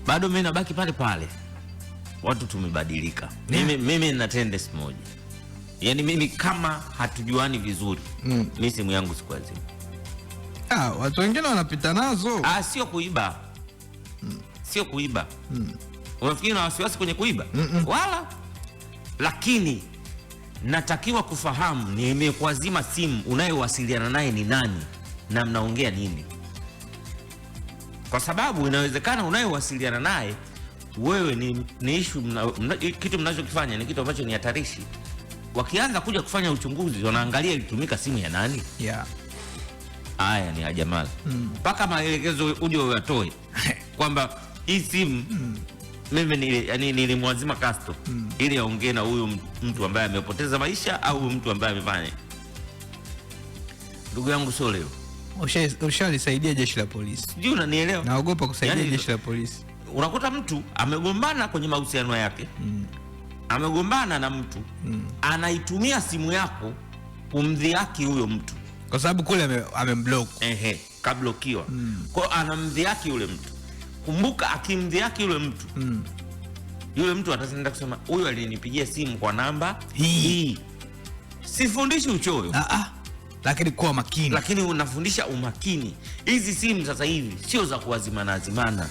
bado mimi nabaki pale pale. Watu tumebadilika. Mimi nina tendency moja. Yaani mimi kama hatujuani vizuri, mimi simu yangu sikuazima. Watu wengine wanapita nazo. Sio kuiba. Sio kuiba. Unafikiri na wasiwasi kwenye kuiba? Wala. Lakini natakiwa kufahamu nimekuazima simu, unayewasiliana naye ni nani na mnaongea nini. Kwa sababu inawezekana unayewasiliana naye wewe ni issue kitu mnachokifanya ni kitu ambacho ni hatarishi. Wakianza kuja kufanya uchunguzi wanaangalia ilitumika simu ya nani? Haya ni Jamal. Mpaka maelekezo uje uyatoe kwamba hii simu mimi nilimwazima Castro ili aongee na huyu mtu ambaye amepoteza maisha au mtu ambaye amefanya. Ndugu yangu sio leo. Ushalisaidia jeshi la polisi. Sijui unanielewa? Naogopa kusaidia jeshi la polisi. Unakuta mtu amegombana kwenye mahusiano yake. Amegombana na mtu. Anaitumia simu yako kumdhihaki huyo mtu. Kwa sababu kule amemblock. Kablokiwa. Kwa anamdhihaki yule mtu. Kumbuka akimdhihaki yule mtu. Yule mtu atasenda kusema huyu alinipigia simu kwa namba hii. Sifundishi uchoyo. Lakini kuwa makini. Lakini unafundisha umakini. Hizi simu sasa hivi sio za kuazimana azimana.